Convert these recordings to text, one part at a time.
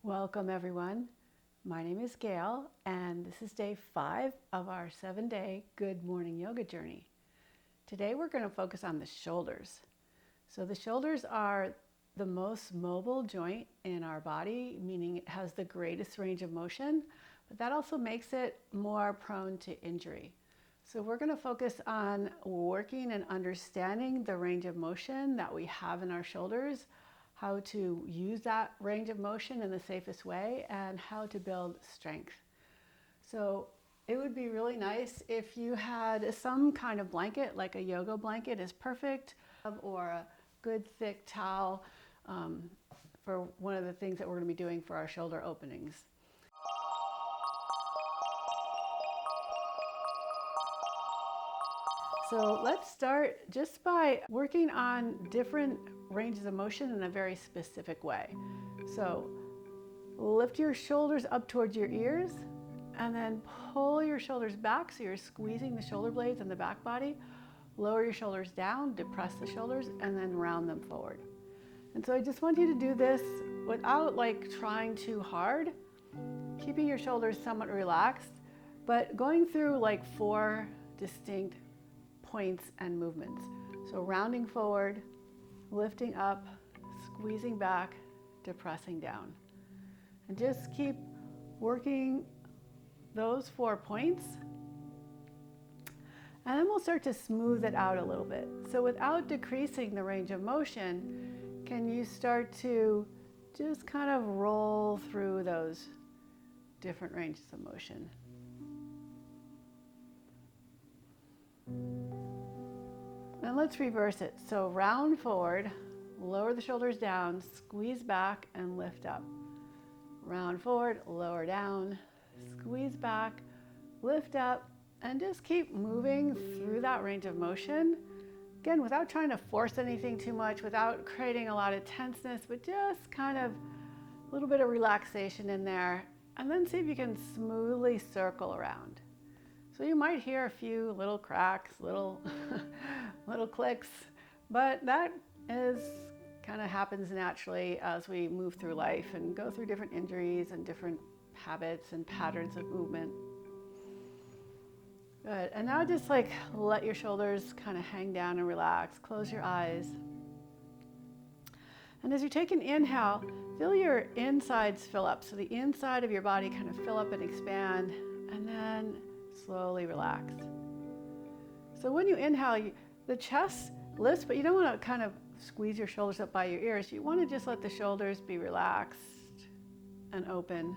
Welcome everyone. My name is Gayle and this is day 5 of our 7-day Good Morning Yoga journey. Today we're going to focus on the shoulders. So the shoulders are the most mobile joint in our body, meaning it has the greatest range of motion, but that also makes it more prone to injury. So we're going to focus on working and understanding the range of motion that we have in our shoulders, how to use that range of motion in the safest way, and how to build strength. So it would be really nice if you had some kind of blanket, like a yoga blanket is perfect, or a good thick towel for one of the things that we're going to be doing for our shoulder openings. So let's start just by working on different ranges of motion in a very specific way. So lift your shoulders up towards your ears and then pull your shoulders back so you're squeezing the shoulder blades and the back body. Lower your shoulders down, depress the shoulders, and then round them forward. And so I just want you to do this without trying too hard, keeping your shoulders somewhat relaxed, but going through 4 distinct points and movements. So rounding forward, lifting up, squeezing back, depressing down. And just keep working those 4 points. And then we'll start to smooth it out a little bit. So without decreasing the range of motion, can you start to just kind of roll through those different ranges of motion? And let's reverse it. So round forward, lower the shoulders down, squeeze back and lift up. Round forward, lower down, squeeze back, lift up, and just keep moving through that range of motion. Again, without trying to force anything too much, without creating a lot of tenseness, but just kind of a little bit of relaxation in there. And then see if you can smoothly circle around. So you might hear a few little cracks, little clicks, but that kind of happens naturally as we move through life and go through different injuries and different habits and patterns of movement. Good, and now just let your shoulders kind of hang down and relax. Close your eyes. And as you take an inhale, feel your insides fill up. So the inside of your body kind of fill up and expand, and then slowly relax. So when you inhale, the chest lifts, but you don't want to kind of squeeze your shoulders up by your ears. You want to just let the shoulders be relaxed and open.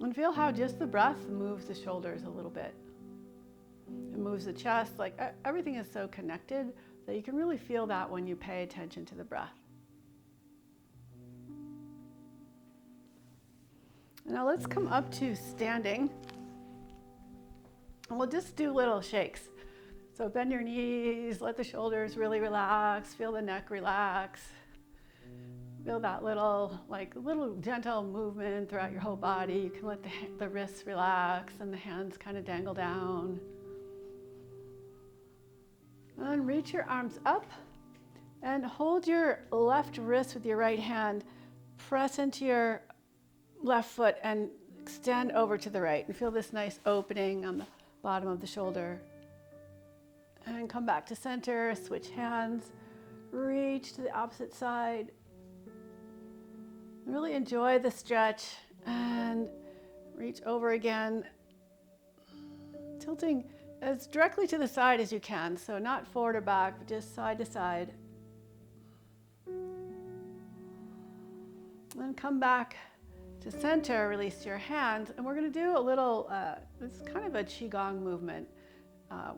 And feel how just the breath moves the shoulders a little bit. It moves the chest, everything is so connected that you can really feel that when you pay attention to the breath. Now let's come up to standing. And we'll just do little shakes. So bend your knees, let the shoulders really relax, feel the neck relax. Feel that little gentle movement throughout your whole body. You can let the wrists relax and the hands kind of dangle down. And then reach your arms up and hold your left wrist with your right hand. Press into your left foot and extend over to the right. And feel this nice opening on the bottom of the shoulder. And come back to center, switch hands, reach to the opposite side. Really enjoy the stretch and reach over again, tilting as directly to the side as you can. So not forward or back, but just side to side. And come back to center, release your hands. And we're going to do a little, it's kind of a Qigong movement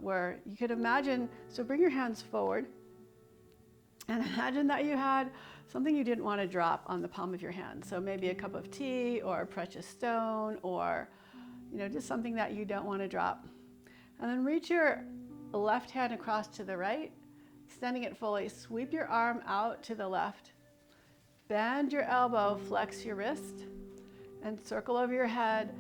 where you could imagine, so bring your hands forward and imagine that you had something you didn't want to drop on the palm of your hand. So maybe a cup of tea or a precious stone or just something that you don't want to drop. And then reach your left hand across to the right, extending it fully. Sweep your arm out to the left. Bend your elbow, flex your wrist, and circle over your head.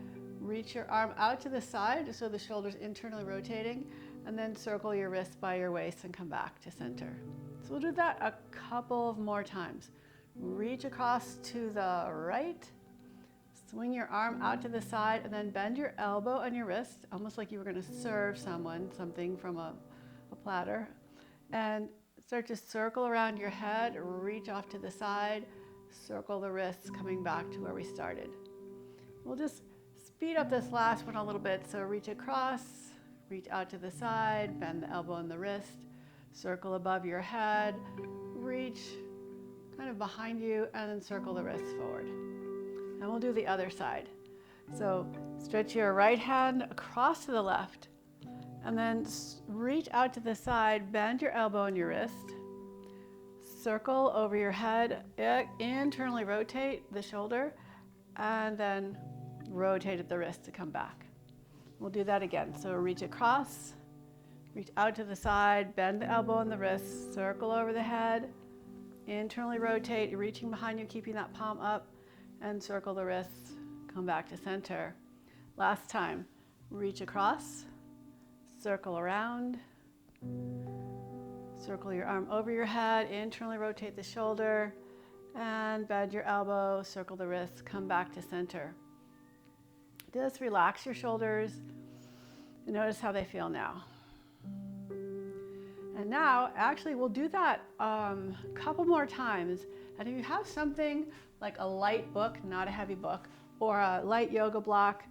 reach your arm out to the side so the shoulder's internally rotating, and then circle your wrist by your waist and come back to center. So we'll do that a couple of more times. Reach across to the right, swing your arm out to the side, and then bend your elbow and your wrist, almost like you were going to serve someone something from a platter. And start to circle around your head, reach off to the side, circle the wrists, coming back to where we started. We'll just speed up this last one a little bit. So reach across, reach out to the side, bend the elbow and the wrist, circle above your head, reach kind of behind you, and then circle the wrists forward. And we'll do the other side. So stretch your right hand across to the left, and then reach out to the side, bend your elbow and your wrist, circle over your head, internally rotate the shoulder, and then rotate at the wrist to come back. We'll do that again. So reach across, reach out to the side, bend the elbow and the wrist, circle over the head, internally rotate, reaching behind you, keeping that palm up, and circle the wrists, come back to center. Last time, reach across, circle around, circle your arm over your head, internally rotate the shoulder, and bend your elbow, circle the wrist, come back to center. Just relax your shoulders and notice how they feel now. And now, actually, we'll do that a couple more times. And if you have something like a light book, not a heavy book, or a light yoga block,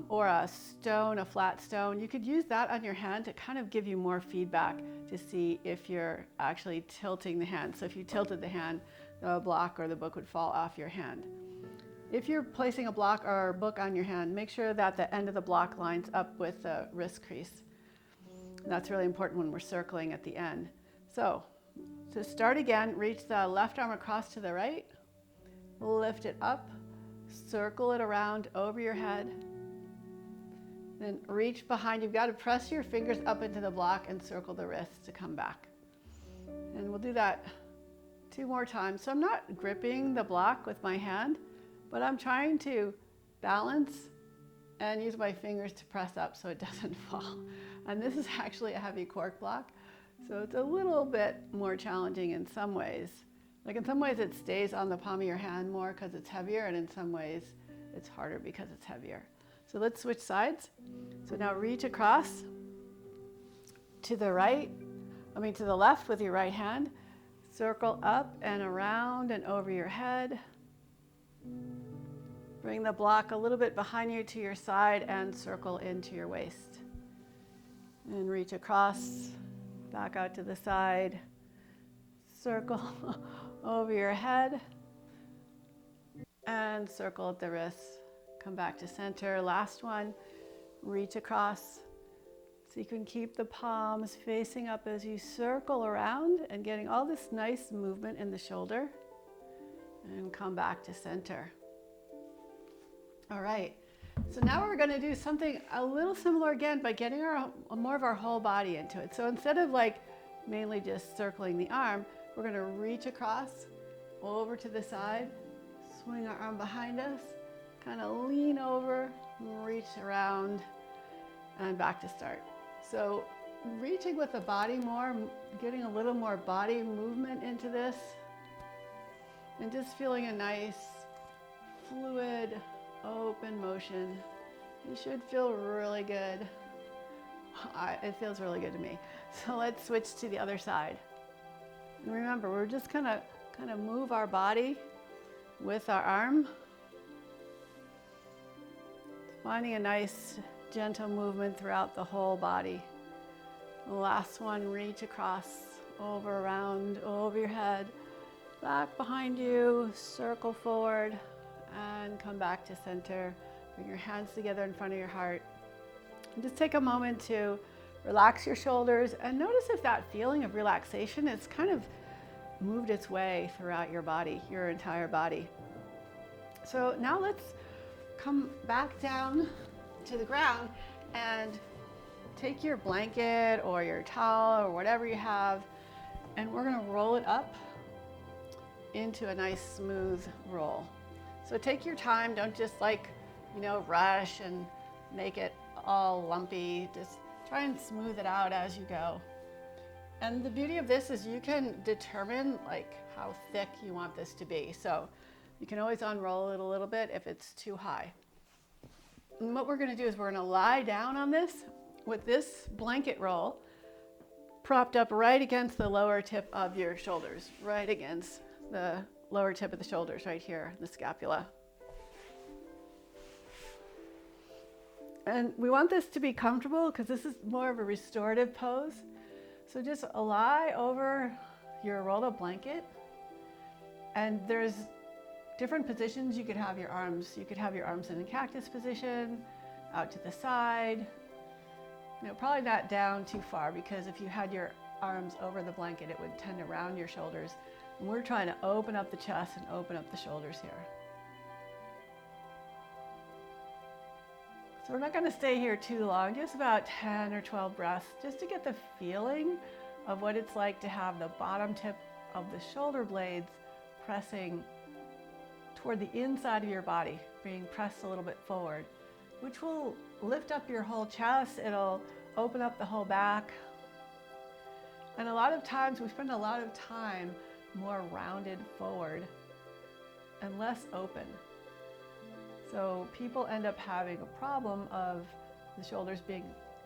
or a stone, a flat stone, you could use that on your hand to kind of give you more feedback to see if you're actually tilting the hand. So if you tilted the hand, the block or the book would fall off your hand. If you're placing a block or a book on your hand, make sure that the end of the block lines up with the wrist crease. And that's really important when we're circling at the end. So to start again, reach the left arm across to the right, lift it up, circle it around over your head, then reach behind. You've got to press your fingers up into the block and circle the wrists to come back. And we'll do that 2 more times. So I'm not gripping the block with my hand, but I'm trying to balance and use my fingers to press up so it doesn't fall. And this is actually a heavy cork block, so it's a little bit more challenging in some ways. Like in some ways it stays on the palm of your hand more because it's heavier, and in some ways it's harder because it's heavier. So let's switch sides. So now reach across to the to the left with your right hand, circle up and around and over your head. Bring the block a little bit behind you to your side and circle into your waist. And reach across, back out to the side, circle over your head, and circle at the wrists. Come back to center. Last one, reach across. So you can keep the palms facing up as you circle around and getting all this nice movement in the shoulder. And come back to center. All right, so now we're going to do something a little similar again by getting more of our whole body into it. So instead of like mainly just circling the arm, we're going to reach across, over to the side, swing our arm behind us, kind of lean over, reach around, and back to start. So reaching with the body more, getting a little more body movement into this, and just feeling a nice, fluid, open motion. You should feel really good. It feels really good to me. So let's switch to the other side. And remember, we're just kind of move our body with our arm, finding a nice, gentle movement throughout the whole body. The last one, reach across, over, around, over your head, back behind you, circle forward, and come back to center. Bring your hands together in front of your heart. And just take a moment to relax your shoulders and notice if that feeling of relaxation has kind of moved its way throughout your body, your entire body. So now let's come back down to the ground and take your blanket or your towel or whatever you have, and we're going to roll it up into a nice smooth roll. So take your time, don't just like rush and make it all lumpy. Just try and smooth it out as you go. And the beauty of this is you can determine like how thick you want this to be. So you can always unroll it a little bit if it's too high. And what we're going to do is we're going to lie down on this with this blanket roll propped up right against the lower tip of your shoulders, right against the lower tip of the shoulders right here, the scapula. And we want this to be comfortable because this is more of a restorative pose. So just lie over your rolled up blanket, and there's different positions you could have your arms. You could have your arms in a cactus position, out to the side. Probably not down too far, because if you had your arms over the blanket, it would tend to round your shoulders. And we're trying to open up the chest and open up the shoulders here. So we're not going to stay here too long, just about 10 or 12 breaths, just to get the feeling of what it's like to have the bottom tip of the shoulder blades pressing toward the inside of your body, being pressed a little bit forward, which will lift up your whole chest. It'll open up the whole back. And a lot of times we spend a lot of time more rounded forward and less open. So people end up having a problem of the shoulders being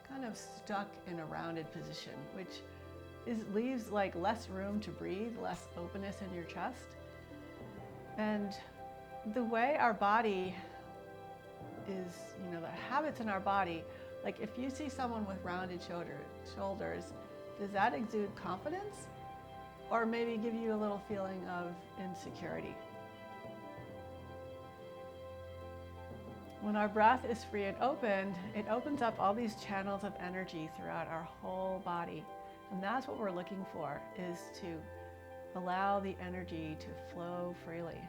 kind of stuck in a rounded position, which leaves like less room to breathe, less openness in your chest. And the way our body is, the habits in our body, like if you see someone with rounded shoulders, does that exude confidence or maybe give you a little feeling of insecurity? When our breath is free and opened, it opens up all these channels of energy throughout our whole body. And that's what we're looking for, is to allow the energy to flow freely.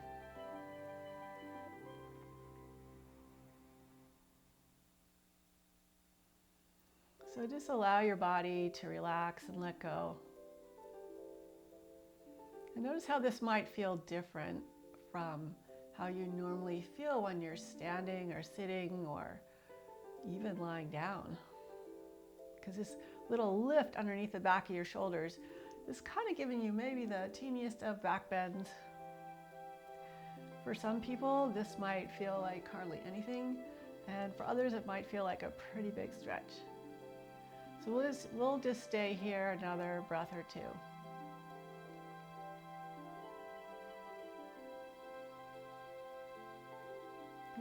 So just allow your body to relax and let go. And notice how this might feel different from how you normally feel when you're standing or sitting or even lying down. Because this little lift underneath the back of your shoulders is kind of giving you maybe the teeniest of back bends. For some people, this might feel like hardly anything, and for others, it might feel like a pretty big stretch. So we'll just stay here another breath or two.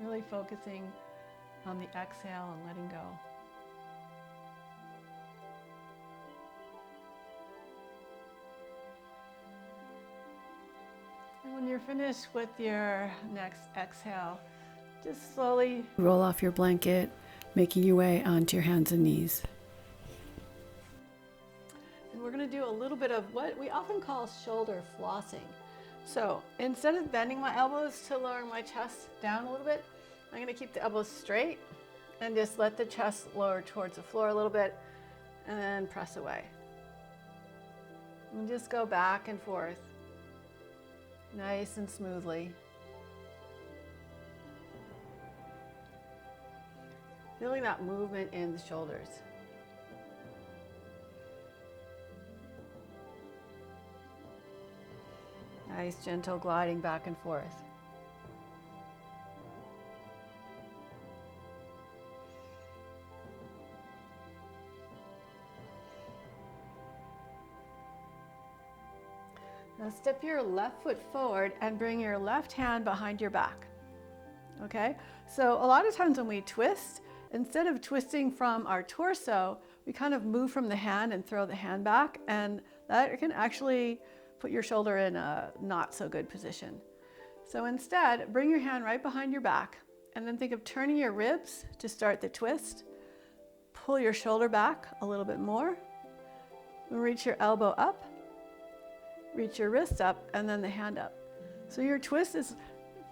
Really focusing on the exhale and letting go. And when you're finished with your next exhale, just slowly roll off your blanket, making your way onto your hands and knees. And we're going to do a little bit of what we often call shoulder flossing. So instead of bending my elbows to lower my chest down a little bit, I'm going to keep the elbows straight and just let the chest lower towards the floor a little bit and then press away. And just go back and forth, nice and smoothly. Feeling that movement in the shoulders. Nice, gentle gliding back and forth. Now step your left foot forward and bring your left hand behind your back. Okay? So a lot of times when we twist, instead of twisting from our torso, we kind of move from the hand and throw the hand back, and that can actually put your shoulder in a not so good position. So instead, bring your hand right behind your back and then think of turning your ribs to start the twist. Pull your shoulder back a little bit more. Reach your elbow up. Reach your wrist up and then the hand up. So your twist is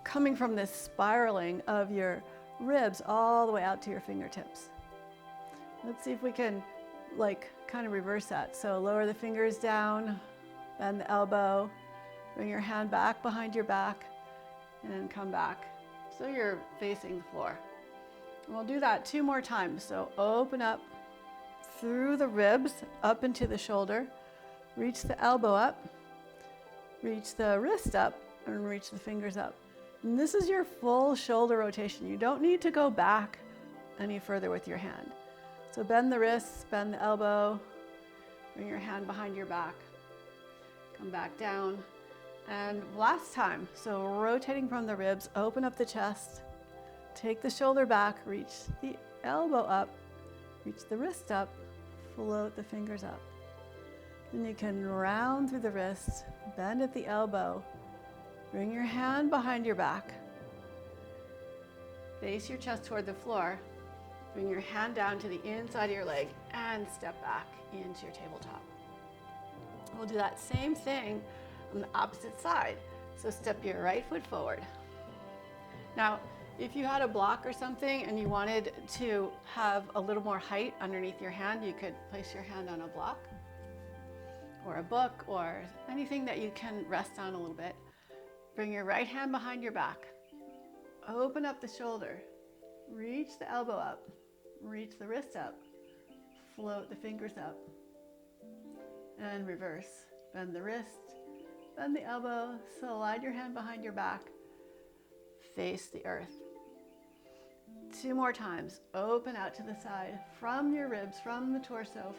coming from this spiraling of your ribs all the way out to your fingertips. Let's see if we can kind of reverse that. So lower the fingers down, bend the elbow, bring your hand back behind your back, and then come back so you're facing the floor. And we'll do that 2 more times. So open up through the ribs, up into the shoulder, reach the elbow up, reach the wrist up, and reach the fingers up. And this is your full shoulder rotation. You don't need to go back any further with your hand. So bend the wrists, bend the elbow, bring your hand behind your back, come back down. And last time, so rotating from the ribs, open up the chest, take the shoulder back, reach the elbow up, reach the wrist up, float the fingers up. Then you can round through the wrist, bend at the elbow, bring your hand behind your back, face your chest toward the floor, bring your hand down to the inside of your leg and step back into your tabletop. We'll do that same thing on the opposite side. So step your right foot forward. Now, if you had a block or something and you wanted to have a little more height underneath your hand, you could place your hand on a block or a book or anything that you can rest on a little bit. Bring your right hand behind your back. Open up the shoulder. Reach the elbow up. Reach the wrist up. Float the fingers up. And reverse. Bend the wrist. Bend the elbow. Slide your hand behind your back. Face the earth. 2 more times. Open out to the side from your ribs, from the torso,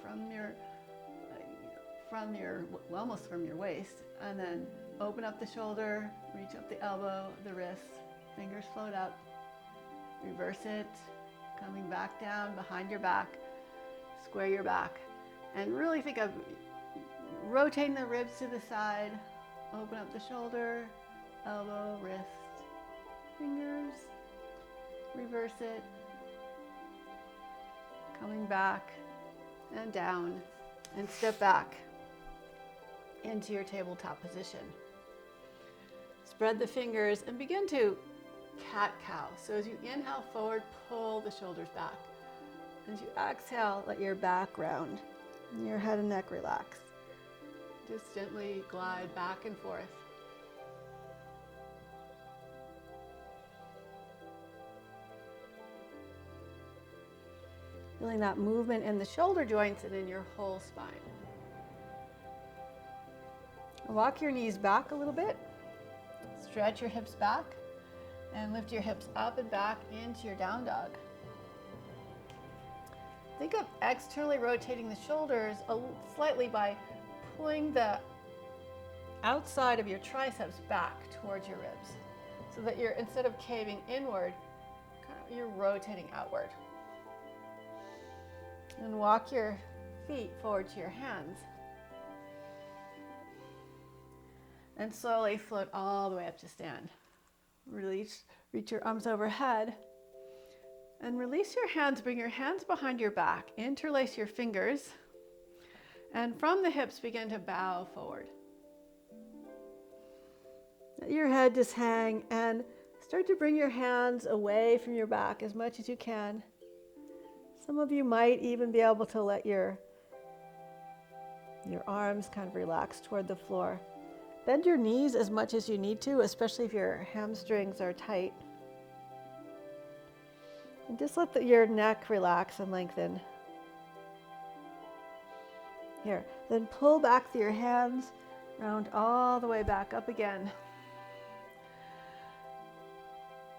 almost from your waist, and then open up the shoulder, reach up the elbow, the wrist, fingers float up, reverse it, coming back down behind your back, square your back, and really think of rotating the ribs to the side, open up the shoulder, elbow, wrist, fingers, reverse it, coming back and down, and step back into your tabletop position. Spread the fingers and begin to cat-cow. So as you inhale forward, pull the shoulders back. As you exhale, let your back round and your head and neck relax. Just gently glide back and forth. Feeling that movement in the shoulder joints and in your whole spine. Walk your knees back a little bit. Stretch your hips back and lift your hips up and back into your down dog. Think of externally rotating the shoulders slightly by pulling the outside of your triceps back towards your ribs so that you're, instead of caving inward, you're rotating outward. And walk your feet forward to your hands. And slowly float all the way up to stand. Release, reach your arms overhead. And release your hands, bring your hands behind your back. Interlace your fingers. And from the hips, begin to bow forward. Let your head just hang and start to bring your hands away from your back as much as you can. Some of you might even be able to let your arms kind of relax toward the floor. Bend your knees as much as you need to, especially if your hamstrings are tight. And just let your neck relax and lengthen. Here, then pull back through your hands, round all the way back up again.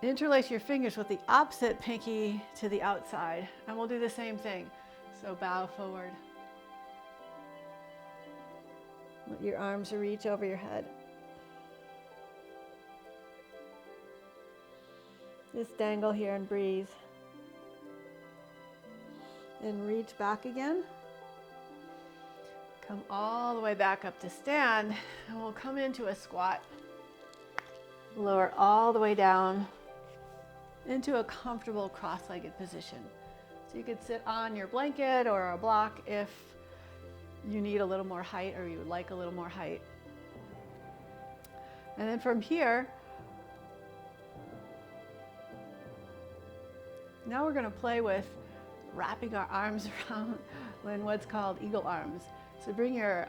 Interlace your fingers with the opposite pinky to the outside, and we'll do the same thing. So bow forward. Let your arms reach over your head. Just dangle here and breathe. And reach back again. Come all the way back up to stand, and we'll come into a squat. Lower all the way down into a comfortable cross-legged position. So you could sit on your blanket or a block if you need a little more height or you would like a little more height. And then from here, now we're going to play with wrapping our arms around in what's called eagle arms. So bring your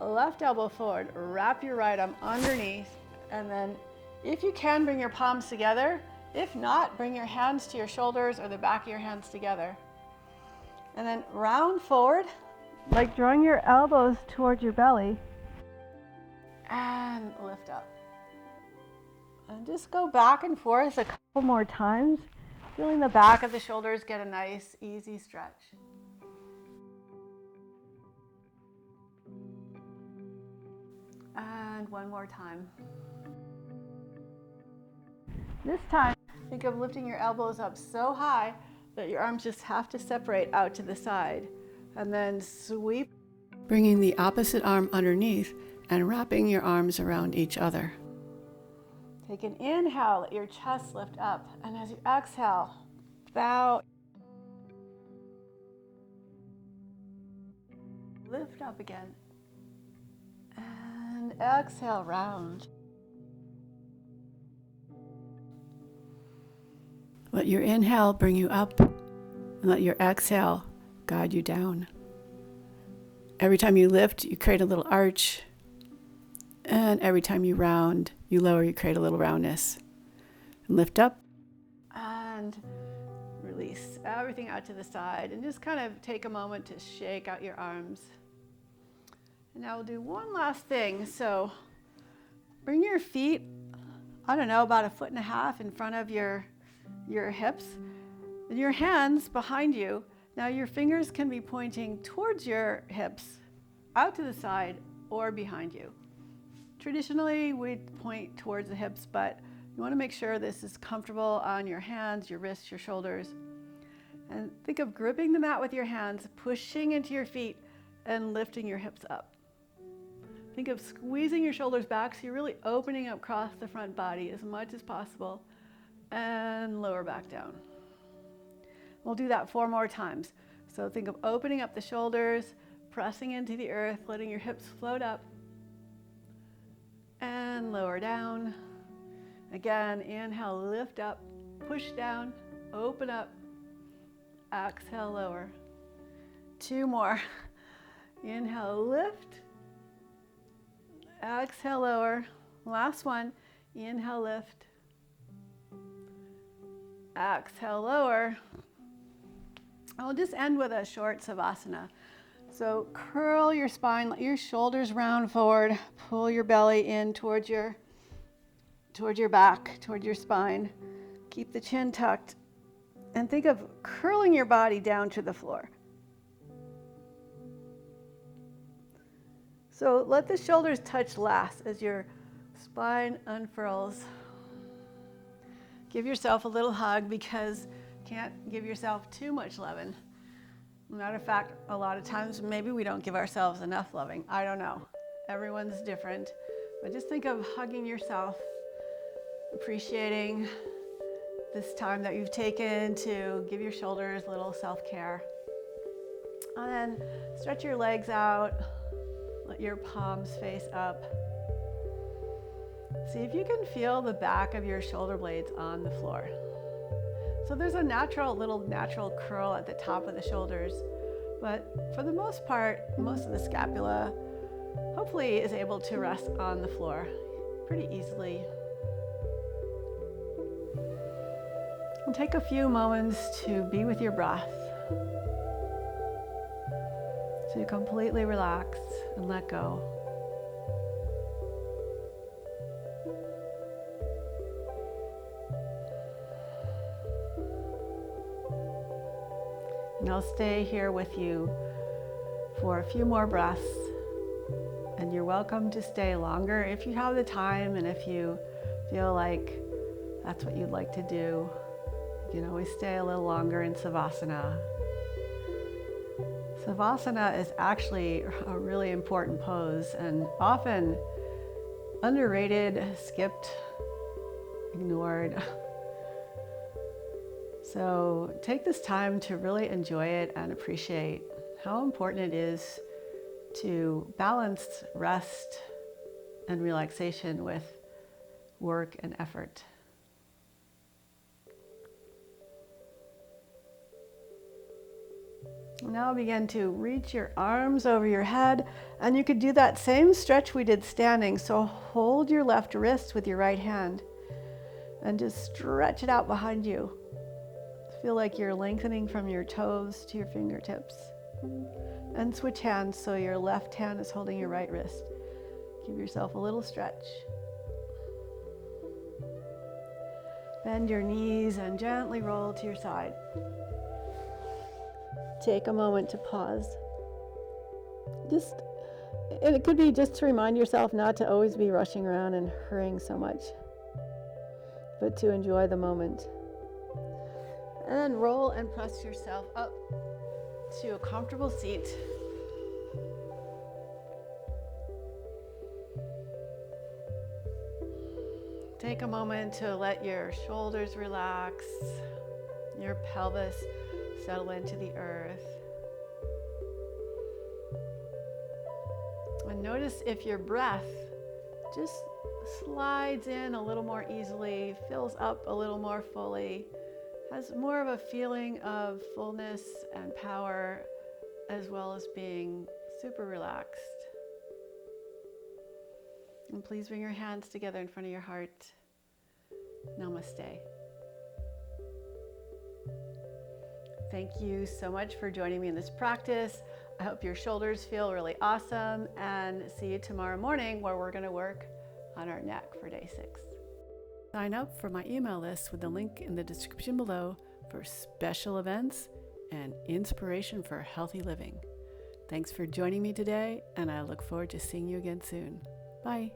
left elbow forward, wrap your right arm underneath, and then if you can, bring your palms together If not, bring your hands to your shoulders or the back of your hands together. And then round forward, like drawing your elbows towards your belly. And lift up. And just go back and forth a couple more times, feeling the back of the shoulders get a nice, easy stretch. And one more time. This time, think of lifting your elbows up so high that your arms just have to separate out to the side. And then sweep, bringing the opposite arm underneath and wrapping your arms around each other. Take an inhale, let your chest lift up. And as you exhale, bow. Lift up again. And exhale, round. Let your inhale bring you up, and let your exhale guide you down. Every time you lift, you create a little arch. And every time you round, you lower, you create a little roundness. And lift up and release everything out to the side. And just kind of take a moment to shake out your arms. And now we'll do one last thing. So bring your feet, I don't know, about 1.5 feet in front of your hips. And your hands behind you. Now your fingers can be pointing towards your hips, out to the side, or behind you. Traditionally, we'd point towards the hips, but you want to make sure this is comfortable on your hands, your wrists, your shoulders. And think of gripping the mat with your hands, pushing into your feet, and lifting your hips up. Think of squeezing your shoulders back so you're really opening up across the front body as much as possible, and lower back down. We'll do that 4 more times. So think of opening up the shoulders, pressing into the earth, letting your hips float up, and lower down. Again, inhale, lift up, push down, open up, exhale, lower. 2 more. Inhale, lift, exhale, lower. Last one. Inhale, lift, exhale, lower. I'll just end with a short savasana. So curl your spine, let your shoulders round forward, pull your belly in towards your back, towards your spine. Keep the chin tucked, and think of curling your body down to the floor. So let the shoulders touch last as your spine unfurls. Give yourself a little hug because you can't give yourself too much loving. Matter of fact, a lot of times maybe we don't give ourselves enough loving. I don't know. Everyone's different. But just think of hugging yourself, appreciating this time that you've taken to give your shoulders a little self-care. And then stretch your legs out. Let your palms face up. See if you can feel the back of your shoulder blades on the floor. So there's a little natural curl at the top of the shoulders, but for the most part, most of the scapula hopefully is able to rest on the floor pretty easily. And take a few moments to be with your breath, to completely relax and let go. And I'll stay here with you for a few more breaths. And you're welcome to stay longer if you have the time and if you feel like that's what you'd like to do. You can always stay a little longer in Savasana. Savasana is actually a really important pose and often underrated, skipped, ignored. So take this time to really enjoy it and appreciate how important it is to balance rest and relaxation with work and effort. Now begin to reach your arms over your head, and you could do that same stretch we did standing. So hold your left wrist with your right hand. And just stretch it out behind you. Feel like you're lengthening from your toes to your fingertips. And switch hands so your left hand is holding your right wrist. Give yourself a little stretch. Bend your knees and gently roll to your side. Take a moment to pause. And it could be just to remind yourself not to always be rushing around and hurrying so much, but to enjoy the moment. And then roll and press yourself up to a comfortable seat. Take a moment to let your shoulders relax, your pelvis settle into the earth. And notice if your breath just slides in a little more easily, fills up a little more fully, has more of a feeling of fullness and power, as well as being super relaxed. And please bring your hands together in front of your heart. Namaste. Thank you so much for joining me in this practice. I hope your shoulders feel really awesome, and see you tomorrow morning where we're going to work on our neck for day 6. Sign up for my email list with the link in the description below for special events and inspiration for healthy living. Thanks for joining me today, and I look forward to seeing you again soon. Bye.